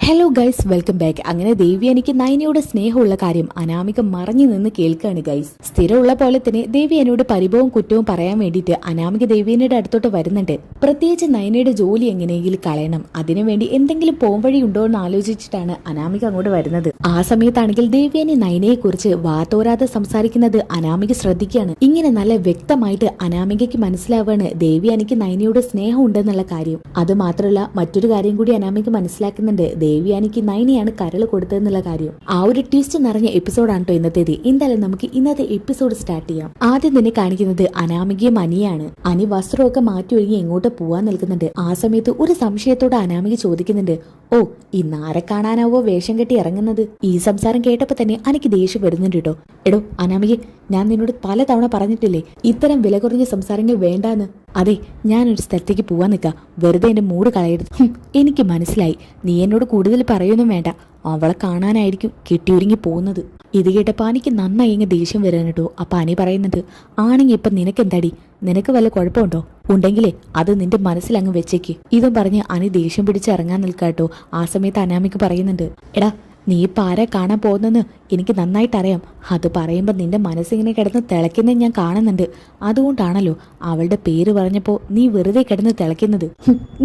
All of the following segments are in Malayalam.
Hello guys, welcome back. അങ്ങനെ ദേവ്യാനിക്ക് നയനയോട് സ്നേഹമുള്ള കാര്യം അനാമിക മറഞ്ഞു നിന്ന് കേൾക്കുകയാണ് ഗൈസ്. സ്ഥിരമുള്ള പോലെ തന്നെ ദേവ്യാനോട് പരിഭവവും കുറ്റവും പറയാൻ വേണ്ടിയിട്ട് അനാമിക ദേവ്യാനിയുടെ അടുത്തോട്ട് വരുന്നുണ്ട്. പ്രത്യേകിച്ച് നയനയുടെ ജോലി എങ്ങനെയെങ്കിലും കളയണം, അതിനുവേണ്ടി എന്തെങ്കിലും പോംവഴി ഉണ്ടോ എന്ന് ആലോചിച്ചിട്ടാണ് അനാമിക അങ്ങോട്ട് വരുന്നത്. ആ സമയത്താണെങ്കിൽ ദേവ്യാനി നയനയെ കുറിച്ച് വാതോരാതെ സംസാരിക്കുന്നത് അനാമിക ശ്രദ്ധിക്കുകയാണ്. ഇങ്ങനെ നല്ല വ്യക്തമായിട്ട് അനാമികയ്ക്ക് മനസ്സിലാവാണ് ദേവ്യാനിക്ക് നയനയോട് സ്നേഹം ഉണ്ടെന്നുള്ള കാര്യം. അത് മാത്രമല്ല, മറ്റൊരു കാര്യം കൂടി അനാമിക മനസ്സിലാക്കുന്നുണ്ട്. ദേവ്യാനിക്ക് നയനയാണ് കരള് കൊടുത്തതെന്നുള്ള കാര്യം. ആ ഒരു ട്വിസ്റ്റ് നിറഞ്ഞ എപ്പിസോഡാണ് കേട്ടോ ഇന്നത്തേത്. എന്തായാലും നമുക്ക് ഇന്നത്തെ എപ്പിസോഡ് സ്റ്റാർട്ട് ചെയ്യാം. ആദ്യം തന്നെ കാണിക്കുന്നത് അനാമികയും അനിയാണ്. അനി വസ്ത്രമൊക്കെ മാറ്റി ഒരുങ്ങി എങ്ങോട്ട് പോവാൻ നിൽക്കുന്നുണ്ട്. ആ സമയത്ത് ഒരു സംശയത്തോടെ അനാമിക ചോദിക്കുന്നുണ്ട്, ഓ, ഇന്ന് ആരെ കാണാനാവോ വേഷം കെട്ടി ഇറങ്ങുന്നത്? ഈ സംസാരം കേട്ടപ്പോ തന്നെ എനിക്ക് ദേഷ്യം വരുന്നുണ്ട് കേട്ടോ. എടോ അനാമിക, ഞാൻ നിന്നോട് പലതവണ പറഞ്ഞിട്ടില്ലേ ഇത്തരം വില കുറഞ്ഞ സംസാരങ്ങൾ വേണ്ടാന്ന്. അതെ, ഞാനൊരു സ്ഥലത്തേക്ക് പോവാൻ നിൽക്കാം, വെറുതെ എന്റെ മൂഡ് കളയരുത്. എനിക്ക് മനസ്സിലായി, നീ എന്നോട് കൂടുതൽ പറയൊന്നും വേണ്ട. അവളെ കാണാനായിരിക്കും കെട്ടിയൊരുങ്ങി പോകുന്നത്. ഇത് കേട്ടപ്പോ എനിക്ക് നന്നായി ഇങ്ങ് ദേഷ്യം വരാൻ കേട്ടോ. അപ്പൊ അനി പറയുന്നത്, ആണെങ്കിൽ ഇപ്പൊ നിനക്കെന്താടി, നിനക്ക് വല്ല കുഴപ്പമുണ്ടോ? ഉണ്ടെങ്കിലേ അത് നിന്റെ മനസ്സിൽ അങ്ങ് വെച്ചേക്ക്. ഇതും പറഞ്ഞ് അനി ദേഷ്യം പിടിച്ച് ഇറങ്ങാൻ നിൽക്കാട്ടോ. ആ സമയത്ത് അനാമിക്ക് പറയുന്നുണ്ട്, എടാ നീ ഇപ്പം ആരെ കാണാൻ പോകുന്നെന്ന് എനിക്ക് നന്നായിട്ടറിയാം. അത് പറയുമ്പോൾ നിന്റെ മനസ്സിങ്ങനെ കിടന്ന് തിളയ്ക്കുന്നത് ഞാൻ കാണുന്നുണ്ട്. അതുകൊണ്ടാണല്ലോ അവളുടെ പേര് പറഞ്ഞപ്പോൾ നീ വെറുതെ കിടന്ന് തിളയ്ക്കുന്നത്.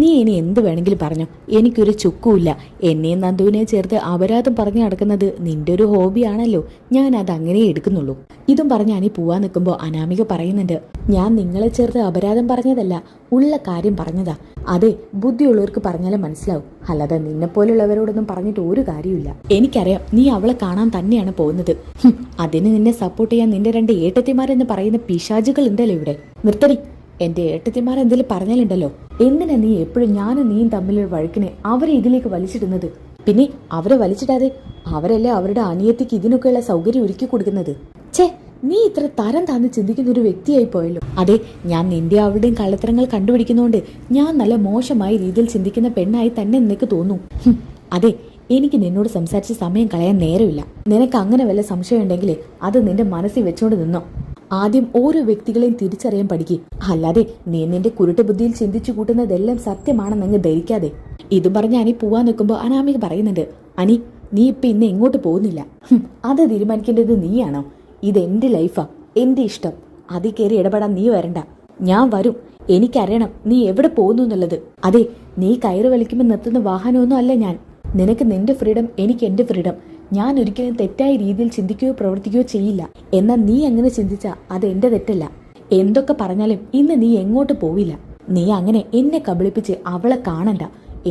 നീ ഇനി എന്ത് വേണമെങ്കിലും പറഞ്ഞോ, എനിക്കൊരു ചുക്കുമില്ല. എന്നെയും നന്ദുവിനെയും ചേർത്ത് അപരാധം പറഞ്ഞു നടക്കുന്നത് നിന്റെ ഒരു ഹോബിയാണല്ലോ, ഞാൻ അത് അങ്ങനെ എടുക്കുന്നുള്ളൂ. ഇതും പറഞ്ഞ് അനി പോവാൻ നിൽക്കുമ്പോൾ അനാമിക പറയുന്നുണ്ട്, ഞാൻ നിങ്ങളെ ചേർത്ത് അപരാധം പറഞ്ഞതല്ല, ഉള്ള കാര്യം പറഞ്ഞതാ. അതെ, ബുദ്ധിയുള്ളവർക്ക് പറഞ്ഞാലും മനസ്സിലാവും, അല്ലാതെ നിന്നെപ്പോലുള്ളവരോടൊന്നും പറഞ്ഞിട്ട് ഒരു കാര്യമില്ല. എനിക്കറിയാം നീ അവളെ കാണാൻ തന്നെയാണ് പോകുന്നത്. അതിന് നിന്നെ സപ്പോർട്ട് ചെയ്യാൻ നിന്റെ രണ്ട് ഏട്ടത്തിമാരെന്ന് പറയുന്ന പിശാചുകൾ ഉണ്ടല്ലോ ഇവിടെ. നിർത്തടി, എന്റെ ഏട്ടത്തിമാർ എന്തെങ്കിലും പറഞ്ഞാലുണ്ടല്ലോ. എന്തിനാ നീ എപ്പോഴും ഞാനും നീയും തമ്മിലൊരു വഴക്കിനെ അവരെ ഇതിലേക്ക് വലിച്ചിടുന്നത്? പിന്നെ അവരെ വലിച്ചിടാതെ അവരല്ലേ അവരുടെ അനിയത്തിക്ക് ഇതിനൊക്കെയുള്ള സൗകര്യം ഒരുക്കി കൊടുക്കുന്നത്. ഛേ, നീ ഇത്ര തരം താന്ന് ചിന്തിക്കുന്ന ഒരു വ്യക്തിയായി പോയല്ലോ. അതെ, ഞാൻ നിന്റെ അവളുടെയും കള്ളത്തരങ്ങൾ കണ്ടുപിടിക്കുന്നതുകൊണ്ട് ഞാൻ നല്ല മോശമായ രീതിയിൽ ചിന്തിക്കുന്ന പെണ്ണായി തന്നെ നിനക്ക് തോന്നുന്നു. അതെ, എനിക്ക് നിന്നോട് സംസാരിച്ച് സമയം കളയാൻ നേരമില്ല. നിനക്ക് അങ്ങനെ വല്ല സംശയം ഉണ്ടെങ്കിലേ അത് നിന്റെ മനസ്സിൽ വെച്ചോണ്ട് നിന്നോ. ആദ്യം ഓരോ വ്യക്തികളെയും തിരിച്ചറിയാൻ പഠിക്കുക, അല്ലാതെ നീ നിന്റെ കുരുട്ട് ബുദ്ധിയിൽ ചിന്തിച്ചു കൂട്ടുന്നതെല്ലാം സത്യമാണെന്നങ്ങ് ധരിക്കാതെ. ഇതും പറഞ്ഞ് അനി പോവാൻ നിൽക്കുമ്പോൾ അനാമിക പറയുന്നുണ്ട്, അനി നീ ഇപ്പൊ ഇന്ന് എങ്ങോട്ട് പോകുന്നില്ല. അത് തീരുമാനിക്കേണ്ടത് നീയാണോ? ഇതെന്റെ ലൈഫാ, എന്റെ ഇഷ്ടം. അതിൽ കയറി ഇടപെടാൻ നീ വരണ്ട. ഞാൻ വരും, എനിക്കറിയണം നീ എവിടെ പോകുന്നു എന്നുള്ളത്. അതെ, നീ കയറ് വലിക്കുമ്പോൾ നിർത്തുന്ന വാഹനമൊന്നും അല്ല ഞാൻ. നിനക്ക് നിന്റെ ഫ്രീഡം, എനിക്ക് എന്റെ ഫ്രീഡം. ഞാൻ ഒരിക്കലും തെറ്റായ രീതിയിൽ ചിന്തിക്കുകയോ പ്രവർത്തിക്കുകയോ ചെയ്യില്ല. എന്നാൽ നീ അങ്ങനെ ചിന്തിച്ചാൽ അത് എന്റെ തെറ്റല്ല. എന്തൊക്കെ പറഞ്ഞാലും ഇന്ന് നീ എങ്ങോട്ട് പോവില്ല. നീ അങ്ങനെ എന്നെ കബളിപ്പിച്ച് അവളെ കാണണ്ട.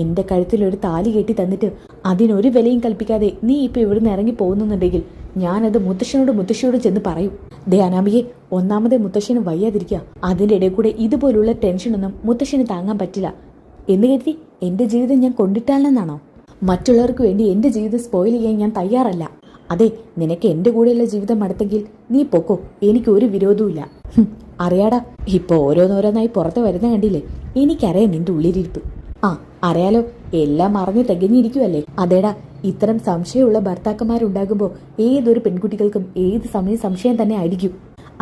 എന്റെ കഴുത്തിലൊരു താലി കെട്ടി തന്നിട്ട് അതിനൊരു വിലയും കൽപ്പിക്കാതെ നീ ഇപ്പൊ ഇവിടുന്ന് ഇറങ്ങി പോകുന്നുണ്ടെങ്കിൽ ഞാനത് മുത്തശ്ശിയോട് ചെന്ന് പറയും. ദേ അനാമികയെ, ഒന്നാമതെ മുത്തശ്ശന് വയ്യാതിരിക്കുക. അതിന്റെ ഇടയിൽ കൂടെ ഇതുപോലുള്ള ടെൻഷനൊന്നും മുത്തശ്ശന് താങ്ങാൻ പറ്റില്ല എന്ന് കരുതി എന്റെ ജീവിതം ഞാൻ കൊണ്ടിട്ടാണെന്നാണോ? മറ്റുള്ളവർക്ക് വേണ്ടി എന്റെ ജീവിതം സ്പോയിൽ ചെയ്യാൻ ഞാൻ തയ്യാറല്ല. അതെ, നിനക്ക് എന്റെ കൂടെയുള്ള ജീവിതം മടുത്തെങ്കിൽ നീ പൊക്കോ, എനിക്ക് ഒരു വിരോധവുമില്ല. അറിയാടാ, ഇപ്പൊ ഓരോന്നോരോന്നായി പുറത്ത് വരുന്ന കണ്ടില്ലേ? എനിക്കറിയാം നിന്റെ ഉള്ളിലിരിപ്പ്. ആ അറിയാലോ, എല്ലാം അറിഞ്ഞു തികഞ്ഞിരിക്കുവല്ലേ. അതേടാ, ഇത്തരം സംശയമുള്ള ഭർത്താക്കന്മാരുണ്ടാകുമ്പോൾ ഏതൊരു പെൺകുട്ടികൾക്കും ഏത് സമയം സംശയം തന്നെ ആയിരിക്കും.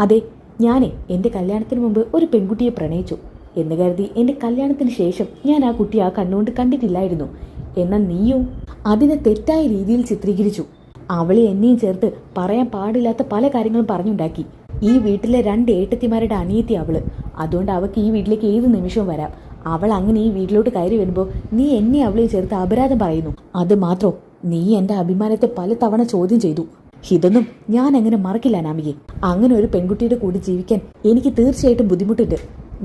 അതെ, ഞാനേ എന്റെ കല്യാണത്തിന് മുമ്പ് ഒരു പെൺകുട്ടിയെ പ്രണയിച്ചു എന്ന് കരുതി എന്റെ കല്യാണത്തിന് ശേഷം ഞാൻ ആ കുട്ടിയെ ആ കണ്ണുകൊണ്ട് കണ്ടിട്ടില്ലായിരുന്നു. എന്നാൽ നീയും അതിനെ തെറ്റായ രീതിയിൽ ചിത്രീകരിച്ചു. അവളെ എന്നെയും ചേർത്ത് പറയാൻ പാടില്ലാത്ത പല കാര്യങ്ങളും പറഞ്ഞുണ്ടാക്കി. ഈ വീട്ടിലെ രണ്ട് ഏട്ടത്തിമാരുടെ അനിയത്തി അവള്. അതുകൊണ്ട് അവൾക്ക് ഈ വീട്ടിലേക്ക് ഏത് നിമിഷവും വരാം. അവൾ അങ്ങനെ ഈ വീട്ടിലോട്ട് കയറി വരുമ്പോൾ നീ എന്നെ അവളെ ചേർത്ത് അപരാധം പറയുന്നു. അത് മാത്രം, നീ എന്റെ അഭിമാനത്തെ പല തവണ ചോദ്യം ചെയ്തു. ഇതൊന്നും ഞാൻ അങ്ങനെ മറക്കില്ല അനാമികയെ. അങ്ങനെ ഒരു പെൺകുട്ടിയുടെ കൂടെ ജീവിക്കാൻ എനിക്ക് തീർച്ചയായിട്ടും ബുദ്ധിമുട്ടുണ്ട്.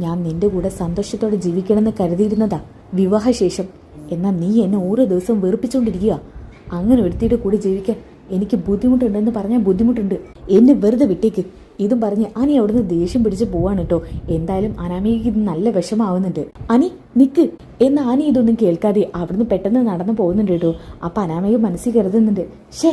ഞാൻ നിന്റെ കൂടെ സന്തോഷത്തോടെ ജീവിക്കണമെന്ന് കരുതിയിരുന്നതാ വിവാഹശേഷം. എന്നാൽ നീ എന്നെ ഓരോ ദിവസവും വെറുപ്പിച്ചുകൊണ്ടിരിക്കുക. അങ്ങനെ ഒരുത്തിയുടെ കൂടെ ജീവിക്കാൻ എനിക്ക് ബുദ്ധിമുട്ടുണ്ടെന്ന് പറഞ്ഞാൽ ബുദ്ധിമുട്ടുണ്ട്. എന്നെ വെറുതെ വിട്ടേക്ക്. ഇതും പറഞ്ഞ് അനി അവിടുന്ന് ദേഷ്യം പിടിച്ച് പോവാണ് കേട്ടോ. എന്തായാലും അനാമികയ്ക്ക് ഇത് നല്ല വിഷമാവുന്നുണ്ട്. അനി നിക്ക് എന്ന അനി ഇതൊന്നും കേൾക്കാതെ അവിടുന്ന് പെട്ടെന്ന് നടന്നു പോകുന്നുണ്ട് കേട്ടോ. അപ്പൊ അനാമിക മനസ്സിൽ കരുതുന്നുണ്ട്, ഷേ,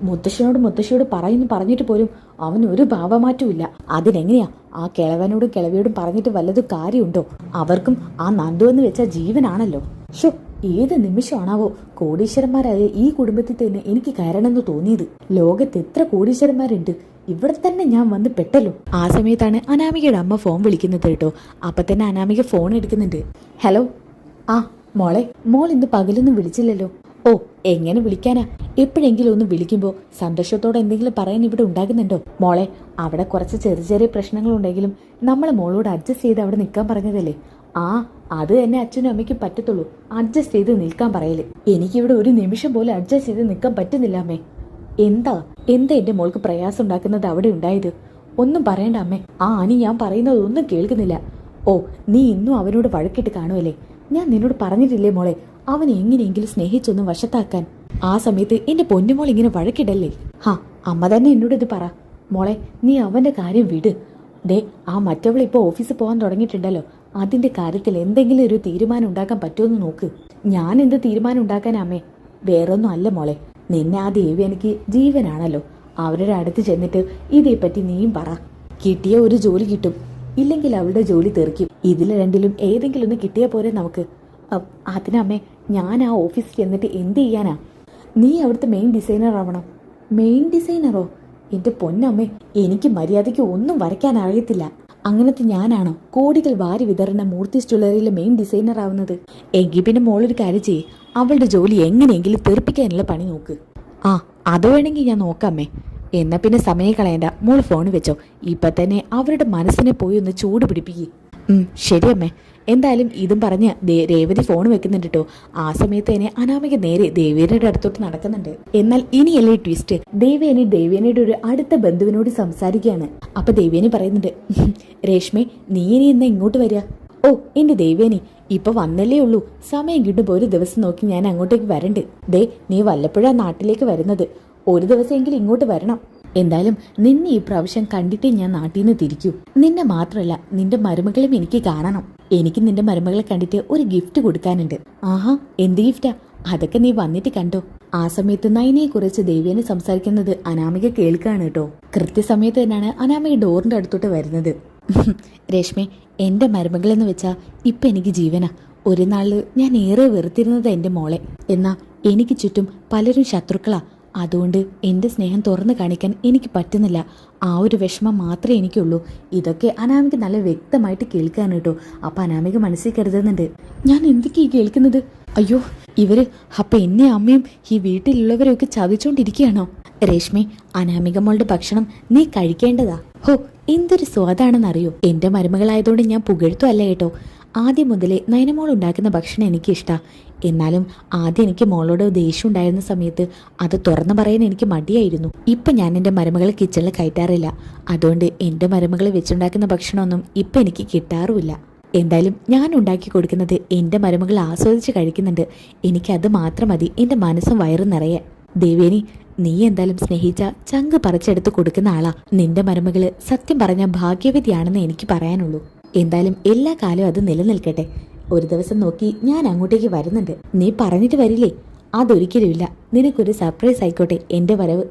മുത്തശ്ശിയോട് പറഞ്ഞിട്ട് പോലും അവന് ഒരു ഭാവമാറ്റവും ഇല്ല. അതിനെങ്ങനെയാ ആ കിളവനോടും കിളവിയോടും പറഞ്ഞിട്ട് വല്ലതും കാര്യമുണ്ടോ? അവർക്കും ആ നന്ദു എന്ന് വെച്ചാൽ ജീവനാണല്ലോ. ഷോ, ഏത് നിമിഷമാണാവോ കോടീശ്വരന്മാരായ ഈ കുടുംബത്തിൽ തന്നെ എനിക്ക് കയറണമെന്ന് തോന്നിയത്. ലോകത്ത് എത്ര കോടീശ്വരന്മാരുണ്ട്, ഇവിടെ തന്നെ ഞാൻ വന്ന് പെട്ടല്ലോ. ആ സമയത്താണ് അനാമികയുടെ അമ്മ ഫോൺ വിളിക്കുന്നത് കേട്ടോ. അപ്പൊ തന്നെ അനാമിക ഫോൺ എടുക്കുന്നുണ്ട്. ഹലോ, ആ മോളെ, മോൾ ഇന്ന് പകലൊന്നും വിളിച്ചില്ലല്ലോ. ഓ, എങ്ങനെ വിളിക്കാനാ? എപ്പോഴെങ്കിലും ഒന്ന് വിളിക്കുമ്പോൾ സന്തോഷത്തോടെ എന്തെങ്കിലും പറയാൻ ഇവിടെ ഉണ്ടാകുന്നുണ്ടോ? മോളെ, അവിടെ കുറച്ച് ചെറിയ ചെറിയ പ്രശ്നങ്ങളുണ്ടെങ്കിലും നമ്മളെ മോളോട് അഡ്ജസ്റ്റ് ചെയ്ത് അവിടെ നിൽക്കാൻ പറഞ്ഞതല്ലേ? ആ, അത് തന്നെ അച്ഛനും അമ്മയ്ക്കും പറ്റത്തുള്ളൂ. അഡ്ജസ്റ്റ് ചെയ്ത് നിൽക്കാൻ പറയല്. എനിക്കിവിടെ ഒരു നിമിഷം പോലും അഡ്ജസ്റ്റ് ചെയ്ത് നിൽക്കാൻ പറ്റുന്നില്ല അമ്മേ. എന്താ എന്താ എന്റെ മോൾക്ക് പ്രയാസം ഉണ്ടാക്കുന്നത് അവിടെ ഉണ്ടായത്? ഒന്നും പറയണ്ട അമ്മേ. ആ അനി ഞാൻ പറയുന്നത് ഒന്നും കേൾക്കുന്നില്ല. ഓ, നീ ഇന്നും അവനോട് വഴക്കിട്ട് കാണുമല്ലേ? ഞാൻ നിന്നോട് പറഞ്ഞിട്ടില്ലേ മോളെ, അവനെ എങ്ങനെയെങ്കിലും സ്നേഹിച്ചൊന്ന് വശത്താക്കാൻ. ആ സമയത്ത് എന്റെ പൊന്നുമോൾ ഇങ്ങനെ വഴക്കിടല്ലേ? ഹാ, അമ്മ തന്നെ എന്നോട് ഇത് പറ. മോളെ, നീ അവന്റെ കാര്യം വിട്. ദേ, ആ മറ്റവൾ ഇപ്പോൾ ഓഫീസിൽ പോകാൻ തുടങ്ങിയിട്ടുണ്ടല്ലോ, അതിന്റെ കാര്യത്തിൽ എന്തെങ്കിലും ഒരു തീരുമാനം ഉണ്ടാക്കാൻ പറ്റുമെന്ന് നോക്ക്. ഞാൻ എന്ത് തീരുമാനം ഉണ്ടാക്കാനാ അമ്മേ? വേറൊന്നും അല്ല മോളെ, നിന്നെ ആ ദേവി എനിക്ക് ജീവനാണല്ലോ. അവരുടെ അടുത്ത് ചെന്നിട്ട് ഇതേപ്പറ്റി നീയും പറ. കിട്ടിയ ഒരു ജോലി കിട്ടും, ഇല്ലെങ്കിൽ അവളുടെ ജോലി തെറിക്കും. ഇതിൽ രണ്ടിലും ഏതെങ്കിലും ഒന്ന് കിട്ടിയാൽ പോരെ നമുക്ക്. അതിനമ്മേ, ഞാൻ ആ ഓഫീസിൽ ചെന്നിട്ട് എന്ത് ചെയ്യാനാ? നീ അവിടുത്തെ മെയിൻ ഡിസൈനർ ആവണം. മെയിൻ ഡിസൈനറോ? എന്റെ പൊന്നമ്മേ, എനിക്ക് മര്യാദയ്ക്ക് ഒന്നും വരയ്ക്കാൻ അറിയത്തില്ല. അങ്ങനത്തെ ഞാനാണോ കോടികൾ വാരി വിതറുന്ന മൂർത്തി ജ്വല്ലറിയിലെ മെയിൻ ഡിസൈനർ ആവുന്നത്? എങ്കിൽ പിന്നെ മോളൊരു കാര്യം ചെയ്യേ, അവളുടെ ജോലി എങ്ങനെയെങ്കിലും തെറിപ്പിക്കാനുള്ള പണി നോക്ക്. ആ, അത് വേണമെങ്കിൽ ഞാൻ നോക്കാമേ. എന്നാ പിന്നെ സമയം കളയണ്ട, മോള് ഫോൺ വെച്ചോ. ഇപ്പൊ തന്നെ അവരുടെ മനസ്സിനെ പോയി ഒന്ന് ചൂട് പിടിപ്പിക്കേ. ശരിയമ്മേ. എന്തായാലും ഇതും പറഞ്ഞ് രേവതി ഫോൺ വെക്കുന്നുണ്ട് കേട്ടോ. ആ സമയത്ത് തന്നെ അനാമിക നേരെ ദേവേനയുടെ അടുത്തോട്ട് നടക്കുന്നുണ്ട്. എന്നാൽ ഇനിയല്ലേ ട്വിസ്റ്റ്. ദേവേനയുടെ ഒരു അടുത്ത ബന്ധുവിനോട് സംസാരിക്കുകയാണ്. അപ്പൊ ദേവേനി പറയുന്നുണ്ട്, രേഷ്മേ, നീ ഇനി എന്നാ ഇങ്ങോട്ട് വരിക? ഓ, എന്റെ ദേവേനി, ഇപ്പൊ വന്നല്ലേ ഉള്ളൂ. സമയം കിട്ടുമ്പോ ഒരു ദിവസം നോക്കി ഞാൻ അങ്ങോട്ടേക്ക് വരണ്ട്. ദേ, നീ വല്ലപ്പോഴാ നാട്ടിലേക്ക് വരുന്നത്. ഒരു ദിവസമെങ്കിലും ഇങ്ങോട്ട് വരണം. എന്തായാലും നിന്നെ ഈ പ്രാവശ്യം കണ്ടിട്ടേ ഞാൻ നാട്ടിൽ നിന്ന് തിരിക്കൂ. നിന്നെ മാത്രമല്ല, നിന്റെ മരുമകളും എനിക്ക് കാണണം. എനിക്ക് നിന്റെ മരുമകളെ കണ്ടിട്ട് ഒരു ഗിഫ്റ്റ് കൊടുക്കാനുണ്ട്. ആഹാ, എന്ത് ഗിഫ്റ്റാ? അതൊക്കെ നീ വന്നിട്ട് കണ്ടോ. ആ സമയത്ത് നയനയെ കുറിച്ച് ദേവേനെ സംസാരിക്കുന്നത് അനാമിക കേൾക്കാണ് കേട്ടോ. കൃത്യസമയത്ത് തന്നെയാണ് അനാമിക ഡോറിന്റെ അടുത്തോട്ട് വരുന്നത്. രേഷ്മേ, എന്റെ മരുമകളെന്ന് വെച്ചാ ഇപ്പൊ എനിക്ക് ജീവനാ. ഒരു നാളില് ഞാൻ ഏറെ വെറുത്തിരുന്നത് എന്റെ മോളെ. എന്നാ എനിക്ക് ചുറ്റും പലരും ശത്രുക്കളാ. അതുകൊണ്ട് എൻ്റെ സ്നേഹം തുറന്നു കാണിക്കാൻ എനിക്ക് പറ്റുന്നില്ല. ആ ഒരു വിഷമം മാത്രമേ എനിക്കുള്ളൂ. ഇതൊക്കെ അനാമിക നല്ല വ്യക്തമായിട്ട് കേൾക്കാണ് കേട്ടോ. അപ്പം അനാമിക മനസ്സിൽ കരുതുന്നുണ്ട്, ഞാൻ എന്തൊക്കെയാ കേൾക്കുന്നത്? അയ്യോ, ഇവര് അപ്പൊ എന്നെ അമ്മയും ഈ വീട്ടിലുള്ളവരെയൊക്കെ ചതിച്ചോണ്ടിരിക്കുകയാണോ? രേഷ്മി, അനാമിക മോളുടെ ഭക്ഷണം നീ കഴിക്കേണ്ടതാ. ഹോ, എന്തൊരു സ്വാദാണെന്നറിയോ. എൻ്റെ മരുമകളായതുകൊണ്ട് ഞാൻ പുകഴ്ത്തുമല്ല കേട്ടോ. ആദ്യം മുതലേ നയനമോൾ ഉണ്ടാക്കുന്ന ഭക്ഷണം എനിക്കിഷ്ടാ. എന്നാലും ആദ്യം എനിക്ക് മോളോട് ദേഷ്യം ഉണ്ടായിരുന്ന സമയത്ത് അത് തുറന്നു പറയാൻ എനിക്ക് മടിയായിരുന്നു. ഇപ്പം ഞാൻ എൻ്റെ മരുമകളെ കിച്ചണിൽ കയറ്റാറില്ല. അതുകൊണ്ട് എൻ്റെ മരുമകൾ വെച്ചുണ്ടാക്കുന്ന ഭക്ഷണമൊന്നും ഇപ്പം എനിക്ക് കിട്ടാറുമില്ല. എന്തായാലും ഞാൻ ഉണ്ടാക്കി കൊടുക്കുന്നത് എൻ്റെ മരുമകൾ ആസ്വദിച്ച് കഴിക്കുന്നുണ്ട്. എനിക്കത് മാത്രം മതി എൻ്റെ മനസ്സും വയറും നിറയെ. ദേവേനി, നീ എന്തായാലും സ്നേഹിച്ച ചങ്ക് പറിച്ചെടുത്ത് കൊടുക്കുന്ന ആളാ. നിന്റെ മരുമകള് സത്യം പറഞ്ഞ ഭാഗ്യവതിയാണെന്ന് എനിക്ക് പറയാനുള്ളൂ. എന്തായാലും എല്ലാ കാലവും അത് നിലനിൽക്കട്ടെ. ഒരു ദിവസം നോക്കി ഞാൻ അങ്ങോട്ടേക്ക് വരുന്നുണ്ട്. നീ പറഞ്ഞിട്ട് വരില്ലേ? അതൊരിക്കലും ഇല്ല. നിനക്കൊരു സർപ്രൈസ് ആയിക്കോട്ടെ എൻ്റെ വരവ്.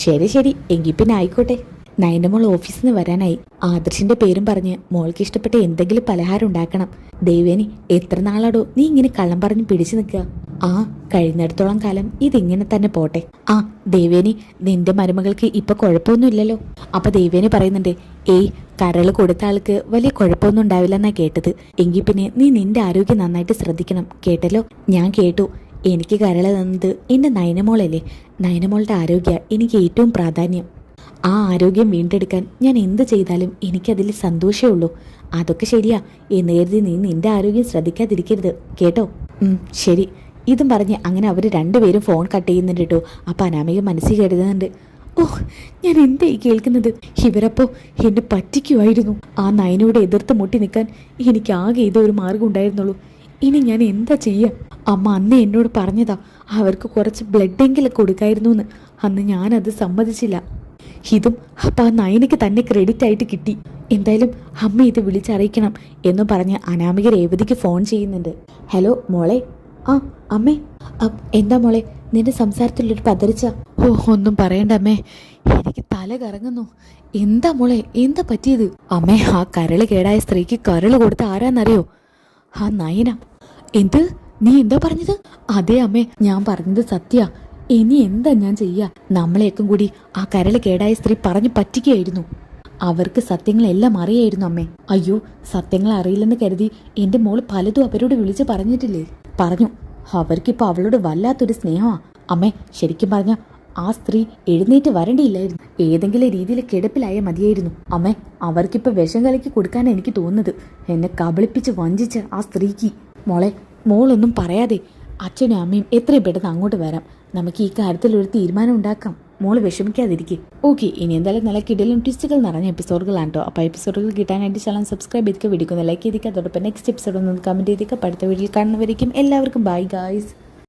ശരി ശരി, എങ്കിൽ പിന്നെ ആയിക്കോട്ടെ. നയൻ്റെ മോൾ ഓഫീസിൽ നിന്ന് വരാനായി. ആദർശിന്റെ പേരും പറഞ്ഞ് മോൾക്ക് ഇഷ്ടപ്പെട്ട എന്തെങ്കിലും പലഹാരം ഉണ്ടാക്കണം. ദേവേനി, എത്ര നാളാടോ നീ ഇങ്ങനെ കള്ളം പറഞ്ഞ് പിടിച്ചു നിൽക്കുക? ആ, കഴിഞ്ഞിടത്തോളം കാലം ഇതിങ്ങനെ തന്നെ പോട്ടെ. ആ ദേവേനി, നിന്റെ മരുമകൾക്ക് ഇപ്പൊ കുഴപ്പമൊന്നുമില്ലല്ലോ? അപ്പൊ ദേവേനി പറയുന്നുണ്ട്, ഏയ്, കരള് കൊടുത്ത ആൾക്ക് വലിയ കുഴപ്പമൊന്നും ഉണ്ടാവില്ലെന്നാ കേട്ടത്. എങ്കിൽ പിന്നെ നീ നിന്റെ ആരോഗ്യം നന്നായിട്ട് ശ്രദ്ധിക്കണം, കേട്ടല്ലോ? ഞാൻ കേട്ടു. എനിക്ക് കരള് തന്നത് എന്റെ നയനമോളല്ലേ. നയനമോളുടെ ആരോഗ്യ എനിക്ക് ഏറ്റവും പ്രാധാന്യം. ആ ആരോഗ്യം വീണ്ടെടുക്കാൻ ഞാൻ എന്ത് ചെയ്താലും എനിക്കതിൽ സന്തോഷമേ ഉള്ളൂ. അതൊക്കെ ശരിയാ എന്ന് കരുതി നീ നിന്റെ ആരോഗ്യം ശ്രദ്ധിക്കാതിരിക്കരുത്, കേട്ടോ? ശരി. ഇതും പറഞ്ഞ് അങ്ങനെ അവർ രണ്ടുപേരും ഫോൺ കട്ട് ചെയ്യുന്നുണ്ട് കേട്ടോ. അപ്പം അനാമിക മനസ്സിൽ കരുതുന്നുണ്ട്, ഓ, ഞാൻ എന്തായി കേൾക്കുന്നത്? ഇവരപ്പോ എന്നെ പറ്റിക്കുമായിരുന്നു. ആ നയനോട് എതിർത്ത് മുട്ടി നിൽക്കാൻ എനിക്ക് ആകെ ഇതൊരു മാർഗം ഉണ്ടായിരുന്നുള്ളൂ. ഇനി ഞാൻ എന്താ ചെയ്യുക? അമ്മ അന്ന് എന്നോട് പറഞ്ഞതാ അവർക്ക് കുറച്ച് ബ്ലഡെങ്കിലും കൊടുക്കായിരുന്നു എന്ന്. അന്ന് ഞാനത് സമ്മതിച്ചില്ല. ഇതും അപ്പം ആ നയനയ്ക്ക് തന്നെ ക്രെഡിറ്റ് ആയിട്ട് കിട്ടി. എന്തായാലും അമ്മ ഇത് വിളിച്ചറിയിക്കണം എന്ന് പറഞ്ഞ് അനാമിക രേവതിക്ക് ഫോൺ ചെയ്യുന്നുണ്ട്. ഹലോ മോളെ. ആ അമ്മേ. എന്താ മോളെ, നിന്റെ സംസാരത്തിലൊരു പതറിച്ച? ഓ, ഒന്നും പറയണ്ട അമ്മേ, എനിക്ക് തല കറങ്ങുന്നു. എന്താ മോളെ, എന്താ പറ്റിയത്? അമ്മേ, ആ കരള് കേടായ സ്ത്രീക്ക് കരള് കൊടുത്ത ആരാന്നറിയോ? ആ നയന. എന്ത്? നീ എന്താ പറഞ്ഞത്? അതെ അമ്മേ, ഞാൻ പറഞ്ഞത് സത്യ. ഇനി എന്താ ഞാൻ ചെയ്യാ? നമ്മളെയൊക്കെ കൂടി ആ കരള് കേടായ സ്ത്രീ പറഞ്ഞു പറ്റിക്കുകയായിരുന്നു. അവർക്ക് സത്യങ്ങളെല്ലാം അറിയായിരുന്നു അമ്മേ. അയ്യോ, സത്യങ്ങൾ അറിയില്ലെന്ന് കരുതി എന്റെ മോള് പലതും അവരോട് വിളിച്ച് പറഞ്ഞിട്ടില്ലേ? പറഞ്ഞു. അവർക്കിപ്പോൾ അവളോട് വല്ലാത്തൊരു സ്നേഹമാണ്. അമ്മേ, ശരിക്കും പറഞ്ഞ ആ സ്ത്രീ എഴുന്നേറ്റ് വരേണ്ടിയില്ലായിരുന്നു. ഏതെങ്കിലും രീതിയിൽ കിടപ്പിലായ മതിയായിരുന്നു. അമ്മേ, അവർക്കിപ്പോൾ വിഷം കലക്കി കൊടുക്കാനാണ് എനിക്ക് തോന്നുന്നത്. എന്നെ കബളിപ്പിച്ച് വഞ്ചിച്ച് ആ സ്ത്രീക്ക്. മോളൊന്നും പറയാതെ അച്ഛനും അമ്മയും എത്രയും പെട്ടെന്ന് അങ്ങോട്ട് വരാം. നമുക്ക് ഈ കാര്യത്തിൽ ഒരു തീരുമാനം ഉണ്ടാക്കാം. മോള് വിഷമിക്കാതിരിക്കും. ഓക്കെ, ഇനി എന്തായാലും നല്ല കിടലും ട്വിസ്റ്റുകൾ നിറഞ്ഞ എപ്പിസോഡുകളാണ് കേട്ടോ. അപ്പോൾ എപ്പിസോഡുകൾ കിട്ടാനായിട്ട് ചാനൽ സബ്സ്ക്രൈബ് ചെയ്തിട്ട് വിളിക്കുന്ന ലൈക്ക് ചെയ്തിരിക്കുക. അതോടൊപ്പം നെക്സ്റ്റ് എപ്പിസോഡ് ഒന്ന് കമൻറ്റ് ചെയ്തിരിക്കുക. അടുത്ത വീഡിയോയിൽ കാണുന്നവരേക്കും എല്ലാവർക്കും ബൈ ഗായ്സ്.